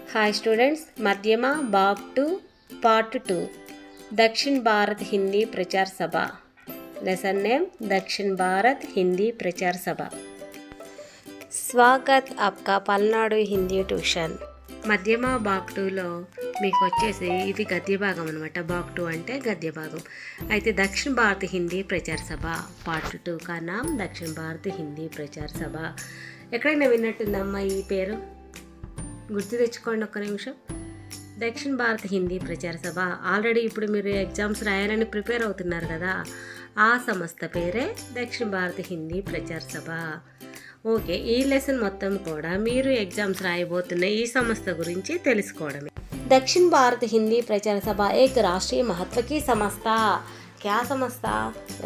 Hi students, मध्यमा भाग 2 part 2 दक्षिण भारत हिंदी प्रचार सभा। लेसन नेम दक्षिण भारत हिंदी प्रचार सभा। स्वागत आपका పల్నాడు హిందీ ట్యూషన్। మధ్యమ భాగ్ 2లో మీకు వచ్చేసి ఇది గద్య భాగం అనమాట। భాగ్ 2 అంటే గద్య భాగం। అయితే దక్షిణ భారత హిందీ ప్రచార సభ పార్ట్ 2 का नाम దక్షిణ భారత హిందీ ప్రచార సభ। ఎక్కడైనా విన్నట్టుందమ్మా ఈ పేరు? గుర్తు తెచ్చుకోండి ఒక్క నిమిషం। దక్షిణ భారత హిందీ ప్రచార సభ ఆల్రెడీ ఇప్పుడు మీరు ఎగ్జామ్స్ రాయాలని ప్రిపేర్ అవుతున్నారు కదా, ఆ సంస్థ పేరే దక్షిణ భారత హిందీ ప్రచార సభ। ఓకే, ఈ లెసన్ మొత్తం కూడా మీరు ఎగ్జామ్స్ రాయబోతున్న ఈ సంస్థ గురించి తెలుసుకోవడమే। దక్షిణ భారత హింदी प्रचार सभा एक राष्ट्रीय महत्व की संस्था। क्या संस्था?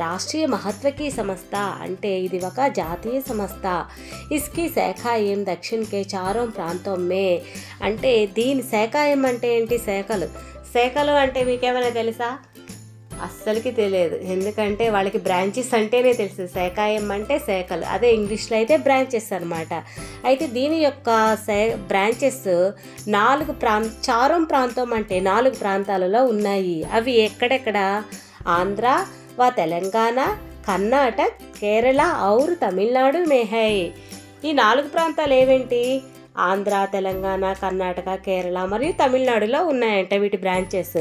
राष्ट्रीय महत्व की संस्था అంటే ఇది ఒక జాతీయ సంస్థ। इसकी శాఖాయం దక్షిణ के चारों प्रांतों में। అంటే దీని శాఖాయం అంటే ఏంటి? శాఖలు అంటే మీకేమైనా తెలుసా? అస్సలకి తెలియదు, ఎందుకంటే వాళ్ళకి బ్రాంచెస్ అంటేనే తెలుసు। శాఖాయం అంటే శాఖలు, అదే ఇంగ్లీష్లో అయితే బ్రాంచెస్ అనమాట। అయితే దీని యొక్క బ్రాంచెస్ 4 చారం ప్రాంతం అంటే 4 ప్రాంతాలలో ఉన్నాయి। అవి ఎక్కడెక్కడ? ఆంధ్ర व తెలంగాణ, కర్ణాటక, కేరళ और తమిళనాడు మే హై। ఈ 4 ప్రాంతాలు ఏవేంటి? ఆంధ్ర, తెలంగాణ, కర్ణాటక, కేరళ మరియు తమిళనాడులో ఉన్నాయంట వీటి బ్రాంచెస్।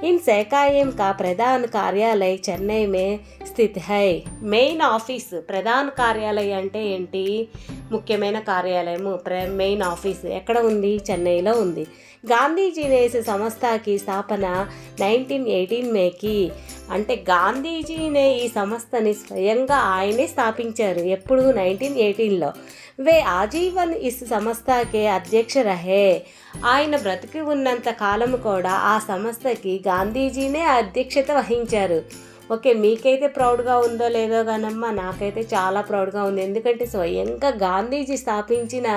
ఇన్ శాఖాయం కా ప్రధాన కార్యాలయ చెన్నై మే స్థిత్ హై। మెయిన్ ఆఫీస్, ప్రధాన కార్యాలయం అంటే ఏంటి? ముఖ్యమైన కార్యాలయము, మెయిన్ ఆఫీస్ ఎక్కడ ఉంది? చెన్నైలో ఉంది। గాంధీజీ ने इस संस्था की स्थापना 1918 में की। అంటే గాంధీజీనే ఈ సంస్థని స్వయంగా ఆయనే స్థాపించారు। ఎప్పుడు? 1918లో। వే ఆజీవన్ ఇస్ సంస్థకే అధ్యక్ష రహే। ఆయన బ్రతికి ఉన్నంత కాలం కూడా ఆ సంస్థకి గాంధీజీనే అధ్యక్షత వహించారు। ఓకే, మీకైతే ప్రౌడ్గా ఉందో లేదో కానమ్మా, నాకైతే చాలా ప్రౌడ్గా ఉంది। ఎందుకంటే స్వయంగా గాంధీజీ స్థాపించిన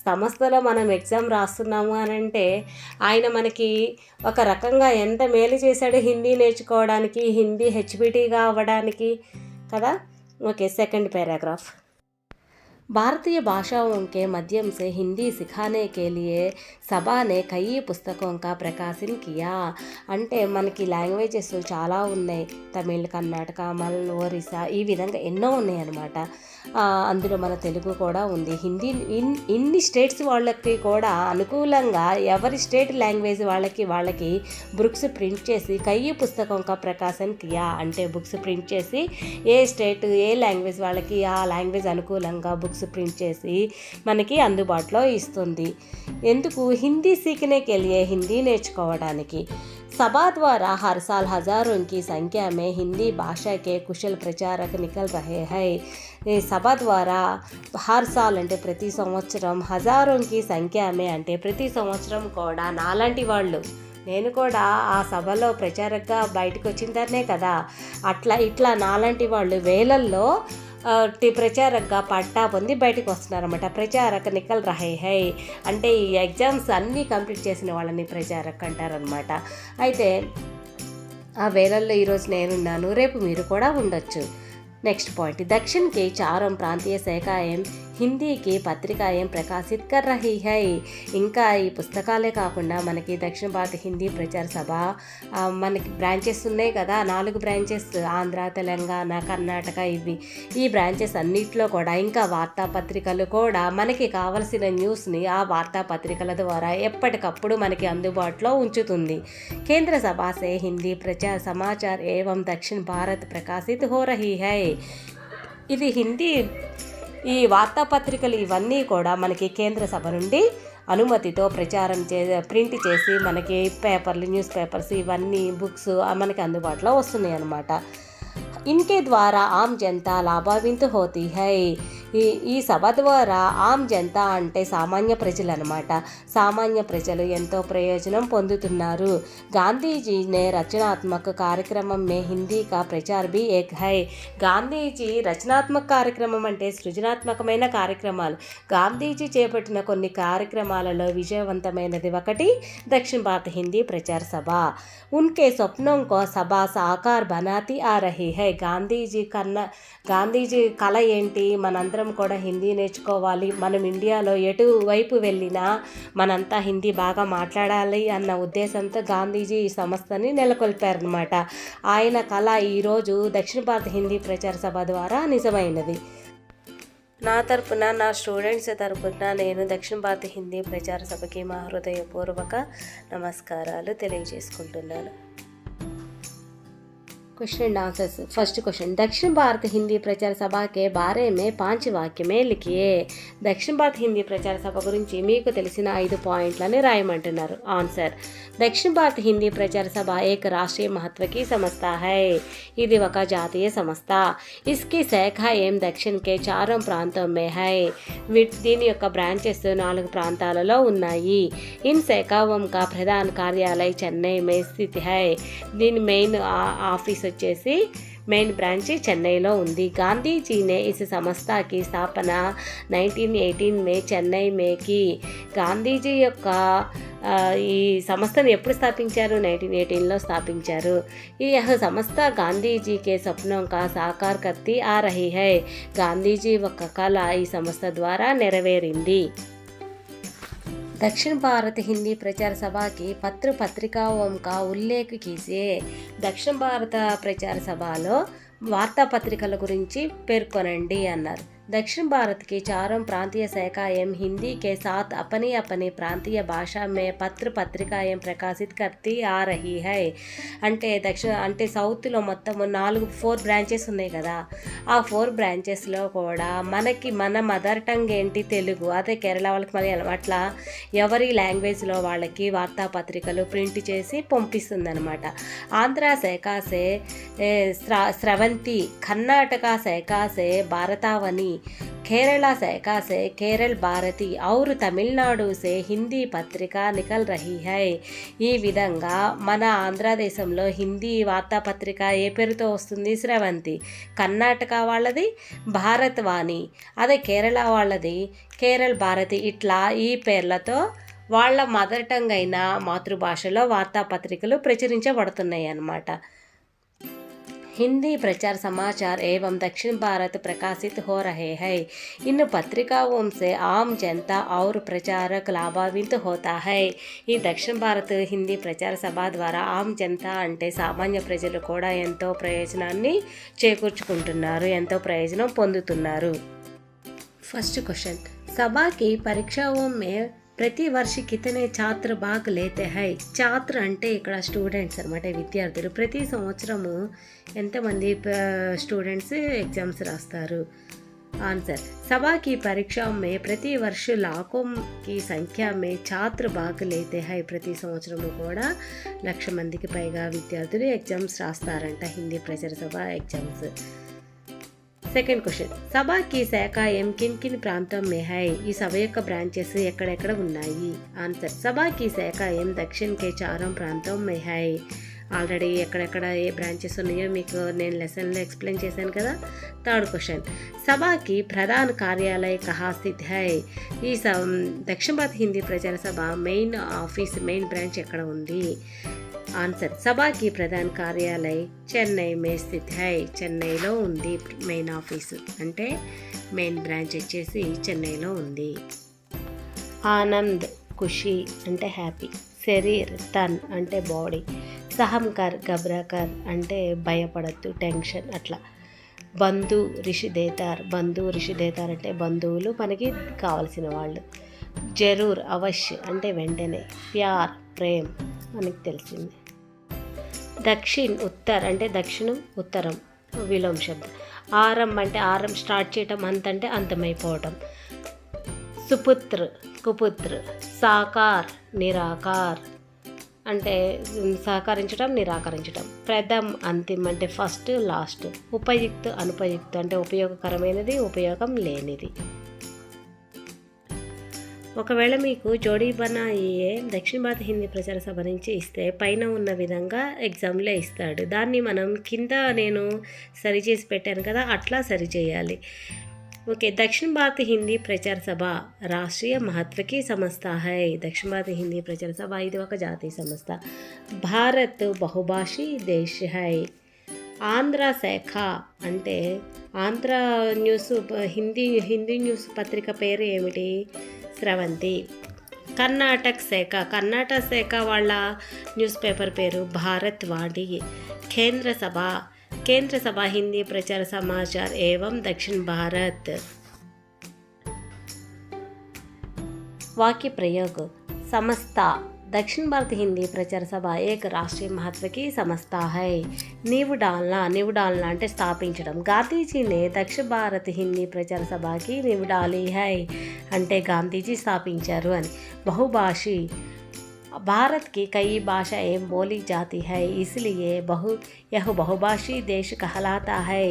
సంస్థలో మనం ఎగ్జామ్ రాస్తున్నాము అని అంటే ఆయన మనకి ఒక రకంగా ఎంత మేలు చేశాడు హిందీ నేర్చుకోవడానికి, హిందీ హెచ్బిటీగా అవ్వడానికి కదా। Okay, second paragraph. भारतीय भाषाओं के माध्यम से हिंदी सिखाने के लिए सभा ने कई पुस्तकों का प्रकाशन किया। అంటే మనకి లాంగ్వేజెస్ చాలా ఉన్నాయి, తమిళ్, కర్ణాటక, మలయాళం, ఒరిస్సా, ఈ విధంగా ఎన్నో ఉన్నాయి అన్నమాట। అందులో మన తెలుగు కూడా ఉంది। హిందీ ఇన్ని స్టేట్స్ వాళ్ళకి కూడా అనుకూలంగా ఎవరి స్టేట్ లాంగ్వేజ్ వాళ్ళకి బుక్స్ ప్రింట్ చేసి కయ్యి పుస్తకం కా ప్రకాశన్ కియా। అంటే బుక్స్ ప్రింట్ చేసి ఏ స్టేట్ ఏ లాంగ్వేజ్ వాళ్ళకి ఆ లాంగ్వేజ్ అనుకూలంగా బుక్స్ ప్రింట్ చేసి మనకి అందుబాటులో ఇస్తుంది। ఎందుకు? హిందీ సీఖనే के लिए హిందీ నేర్చుకోవడానికి। सभा द्वारा हर साल हजारों की संख्या में हिंदी भाषा के कुशल प्रचारक निकल रहे हैं। సభ ద్వారా హర్ సాల్ అంటే ప్రతి సంవత్సరం, హజారోం కి సంఖ్య మే అంటే ప్రతి సంవత్సరం కూడా నాలాంటి వాళ్ళు, నేను కూడా ఆ సభలో ప్రచారకగా బయటకు వచ్చిందనే కదా, ఇట్లా నాలాంటి వాళ్ళు వేలల్లో ప్రచారకగా పట్టా పొంది బయటకు వస్తున్నారన్నమాట। ప్రచారక నికల్ రహే హై అంటే ఈ ఎగ్జామ్స్ అన్నీ కంప్లీట్ చేసిన వాళ్ళని ప్రచారక్ అంటారనమాట। అయితే ఆ వేలల్లో ఈరోజు నేనున్నాను, రేపు మీరు కూడా ఉండొచ్చు। నెక్స్ట్ పాయింట్, దక్షిణ के चारों प्रांतीय శాఖాయం హిందీ की పత్రికాయం ప్రకాశిత్ కర్ రహీ హై। ఇంకా ఈ పుస్తకాలే కాకుండా మనకి దక్షిణ భారత హిందీ ప్రచార సభ మనకి బ్రాంచెస్ ఉన్నాయి కదా, 4 బ్రాంచెస్, ఆంధ్ర, తెలంగాణ, కర్ణాటక, ఈ బ్రాంచెస్ అన్నిట్లో కూడా ఇంకా వార్తాపత్రికలు కూడా మనకి కావలసిన న్యూస్ని ఆ వార్తాపత్రికల ద్వారా ఎప్పటికప్పుడు మనకి అందుబాటులో ఉంచుతుంది। కేంద్ర సభ సే హిందీ ప్రచార సమాచార్ ఏవం దక్షిణ భారత్ ప్రకాశిత్ హో రహీ హై। ఇది హిందీ ఈ వార్తాపత్రికలు ఇవన్నీ కూడా మనకి కేంద్ర సభ నుండి అనుమతితో ప్రింట్ చేసి మనకి పేపర్లు, న్యూస్ పేపర్స్, ఇవన్నీ బుక్స్ మనకి అందుబాటులో వస్తున్నాయి అన్నమాట। ఇన్కే ద్వారా ఆమ్ జనతా లాభాన్విత హోతీ హై। ఈ సభ ద్వారా ఆమ్ జనతా అంటే సామాన్య ప్రజలు అనమాట, సామాన్య ప్రజలు ఎంతో ప్రయోజనం పొందుతున్నారు। గాంధీజీ నే రచనాత్మక కార్యక్రమం మే హిందీ కా ప్రచార్ భీ ఏక్ హై। గాంధీజీ రచనాత్మక కార్యక్రమం అంటే సృజనాత్మకమైన కార్యక్రమాలు, గాంధీజీ చేపట్టిన కొన్ని కార్యక్రమాలలో విజయవంతమైనది ఒకటి దక్షిణ భారత హిందీ ప్రచార సభ। ఉన్కే స్వప్నం కో సభ సాకార్ బనాతి ఆ రహీ హై। గాంధీజీ కళ ఏంటి, మనందరం కూడా హిందీ నేర్చుకోవాలి, మనం ఇండియాలో ఎటువైపు వెళ్ళినా మనంతా హిందీ బాగా మాట్లాడాలి అన్న ఉద్దేశంతో గాంధీజీ ఈ సంస్థని నెలకొల్పారనమాట. ఆయన కళ ఈరోజు దక్షిణ భారత హిందీ ప్రచార సభ ద్వారా నిజమైనది. నా తరపున, నా స్టూడెంట్స్ తరపున నేను దక్షిణ భారత హిందీ ప్రచార సభకి మా హృదయపూర్వక నమస్కారాలు తెలియజేసుకుంటున్నాను. Question and answers. First question, दक्षिण भारत हिंदी प्रचार सभा के बारे में 5 वाक्य में लिखिए. దక్షిణ భారత హిందీ ప్రచార సభ గురించి మీకు తెలిసిన 5 పాయింట్లని రాయమంటున్నారు. ఆన్సర్, దక్షిణ భారత హిందీ ప్రచార సభ ఏక రాష్ట్రీయ महत्व की संस्था है. ఇది ఒక జాతీయ సంస్థ. इसकी शाखा एवं दक्षिण के 4 ప్రాంతం में है. దీని యొక్క బ్రాంచెస్ 4 ప్రాంతాలలో ఉన్నాయి. इन शाखाओं का प्रधान कार्यालय चेन्नई में स्थित है. దీని మెయిన్ ఆఫీస్ వచ్చేసి మెయిన్ బ్రాంచ్ చెన్నైలో ఉంది. గాంధీజీ ने इस संस्था की स्थापना 1918 में చెన్నై में की. గాంధీజీ యొక్క ఈ సంస్థను ఎప్పుడు స్థాపించారు? 1918లో స్థాపించారు. ఈ సంస్థ గాంధీజీ के सपनों का साकार करती आ रही है. గాంధీజీ యొక్క కళ ఈ సంస్థ ద్వారా నెరవేరింది. दक्षिण भारत हिंदी प्रचार सभा की पत्र पत्रिकाओं का उल्लेख कीजिए. దక్షిణ భారత ప్రచార సభలో వార్తాపత్రికల గురించి పేర్కొనండి అన్నారు. दक्षिण भारत की 4 प्रांतीय शाखाएं हिंदी के साथ अपनी अपनी प्रांतीय भाषा में पत्र पत्रिकाएं प्रकाशित करती आ रही है. అంటే సౌత్లో మొత్తం 4 బ్రాంచెస్ ఉన్నాయి కదా. ఆ 4 బ్రాంచెస్లో కూడా మన మదర్ టంగ్ ఏంటి, తెలుగు. అదే కేరళ వాళ్ళకి మలయాళం, అట్లా ఎవరి లాంగ్వేజ్లో వాళ్ళకి వార్తాపత్రికలు ప్రింట్ చేసి పంపిస్తుంది అనమాట. ఆంధ్ర శాఖ సే స్రవంతి, కర్ణాటక శాఖ సే భారతావని, केरला शाखा से केरल भारती और तमिलनाडु से हिंदी पत्रिका निकल रही है. ఈ విధంగా మన ఆంధ్రదేశంలో హిందీ వార్తాపత్రిక ఏ పేరుతో వస్తుంది? స్రవంతి. కర్ణాటక వాళ్ళది భారత్ వాణి, అదే కేరళ వాళ్ళది కేరళ భారతి. ఇట్లా ఈ పేర్లతో వాళ్ళ మదర్ టంగ్ అయిన మాతృభాషలో వార్తాపత్రికలు ప్రచురించబడుతున్నాయి అన్నమాట. हिंदी प्रचार समाचार एवं दक्षिण भारत प्रकाशित हो रहे हैं. इन पत्रिकाओं से आम जनता और प्रचारक लाभान्वित होता है. ఈ దక్షిణ భారత్ హిందీ ప్రచార సభ ద్వారా ఆమ్ జనతా అంటే సామాన్య ప్రజలు కూడా ఎంతో ప్రయోజనాన్ని చేకూర్చుకుంటున్నారు, ఎంతో ప్రయోజనం పొందుతున్నారు. ఫస్ట్ క్వశ్చన్, సభా की परीक्षाओं में ప్రతి వర్ష కితనే ఛాత్ర భాగ్ లేతే హై. ఛాత్ర అంటే ఇక్కడ స్టూడెంట్స్ అనమాట, విద్యార్థులు. ప్రతి సంవత్సరము ఎంతమంది స్టూడెంట్స్ ఎగ్జామ్స్ రాస్తారు? ఆన్సర్, సభా की परीक्षाओं में ప్రతి వర్ష लाखों की संख्या में छात्र भाग लेते हैं. ప్రతి సంవత్సరము కూడా 1,00,000 మందికి పైగా విద్యార్థులు ఎగ్జామ్స్ రాస్తారంట, హిందీ ప్రచార సభ ఎగ్జామ్స్. సెకండ్ క్వశ్చన్, సభా की శాఖాएं किन किन ప్రాంతం में है. ఈ సభ యొక్క బ్రాంచెస్ ఎక్కడెక్కడ ఉన్నాయి? ఆన్సర్, సభా की శాఖాएं దక్షిణ के 4 ప్రాంతం में है. ఆల్రెడీ ఎక్కడెక్కడ ఏ బ్రాంచెస్ ఉన్నాయో మీకు నేను లెసన్లో ఎక్స్ప్లెయిన్ చేశాను కదా. థర్డ్ క్వశ్చన్, సభాకి ప్రధాన కార్యాలయ కహా స్థిత్ హై. ఈ దక్షిణ భారత హిందీ ప్రచార సభ మెయిన్ ఆఫీస్, మెయిన్ బ్రాంచ్ ఎక్కడ ఉంది? ఆన్సర్, సభాకి ప్రధాన కార్యాలయ చెన్నై మే స్థిత్ హై. చెన్నైలో ఉంది మెయిన్ ఆఫీసు, అంటే మెయిన్ బ్రాంచ్ వచ్చేసి చెన్నైలో ఉంది. ఆనంద్ ఖుషి అంటే హ్యాపీ. శరీర్ తన్ అంటే బాడీ. సహంకర్ గబ్రాకర్ అంటే భయపడద్దు, టెన్షన్ అట్లా. బంధు రిషిదేతార్ అంటే బంధువులు, మనకి కావలసిన వాళ్ళు. జరూర్ అవశ్య అంటే వెంటనే. ప్యార్ ప్రేమ్ మనకి తెలిసింది. దక్షిణ్ ఉత్తర్ అంటే దక్షిణం, ఉత్తరం విలోమ శబ్దం. ఆరం అంటే ఆరం స్టార్ట్ చేయటం, అంత అంటే అంతమైపోవటం. సుపుత్ర కుపుత్ర. సాకార్ నిరాకార్ అంటే సహకరించడం, నిరాకరించడం. ప్రథమ్ అంతిమ్ అంటే ఫస్ట్ లాస్ట్. ఉపయుక్త అనుపయుక్త అంటే ఉపయోగకరమైనది, ఉపయోగం లేనిది. ఒకవేళ మీకు జోడీ బనాయే దక్షిణ భారత హిందీ ప్రచార సభ నుంచి ఇస్తే పైన ఉన్న విధంగా ఎగ్జామ్లో ఇస్తాడు. దాన్ని మనం కింద నేను సరి చేసి పెట్టాను కదా, అట్లా సరి చేయాలి. ఓకే, దక్షిణ భారత హిందీ ప్రచార సభ రాష్ట్రీయ మహత్వకి సంస్థ హై. దక్షిణ భారత హిందీ ప్రచార సభ ఇది ఒక జాతీయ సంస్థ. భారత్ బహుభాషీ దేశ్ హై. ఆంధ్ర శాఖ అంటే ఆంధ్ర న్యూస్ హిందీ న్యూస్ పత్రిక పేరు ఏమిటి? స్రవంతి. కర్ణాటక శాఖ వాళ్ళ న్యూస్ పేపర్ పేరు భారత్ వాణి. केंद्र सभा हिंदी प्रचार समाचार एवं दक्षिण भारत. वाक्य प्रयोग. संस्था दक्षिण भारत हिंदी प्रचार सभा एक राष्ट्रीय महत्व की संस्था है. नींव डालना అంటే స్థాపించడం. గాంధీజీ ने दक्षिण भारत हिंदी प्रचार सभा की नींव डाली है అంటే గాంధీజీ స్థాపించారు అని. बहुभाषी भारत की कई भाषाएं बोली जाती है इसलिए यह बहुभाषी देश कहलाता है.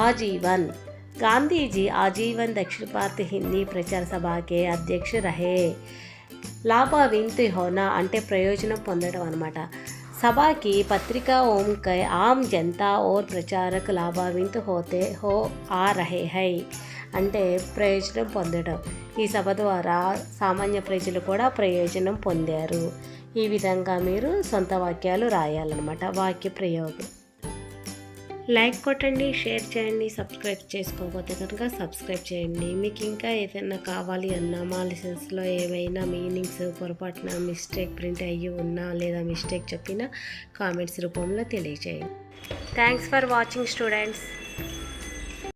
आजीवन गांधी जी आजीवन दक्षिण भारत हिंदी प्रचार सभा के अध्यक्ष रहे. लाभान्वित होना అంటే ప్రయోజనం పొందడం అన్నమాట. सभा की पत्रिका आम जनता और प्रचारक लाभान्वित आ रहे हैं అంటే ప్రయోజనం పొందడం. ఈ సభ ద్వారా సామాన్య ప్రజలు కూడా ప్రయోజనం పొందారు. ఈ విధంగా మీరు సొంత వాక్యాలు రాయాలన్నమాట. వాక్య ప్రయోగం. లైక్ కొట్టండి, షేర్ చేయండి, సబ్స్క్రైబ్ చేసుకోకపోతే కనుక సబ్స్క్రైబ్ చేయండి. మీకు ఇంకా ఏదైనా కావాలి అన్నా మా లెసన్స్లో ఏమైనా మీనింగ్స్ పొరపాటున మిస్టేక్ ప్రింట్ అయ్యి ఉన్నా లేదా మిస్టేక్ చెప్పినా కామెంట్స్ రూపంలో తెలియజేయండి. Thanks for watching students.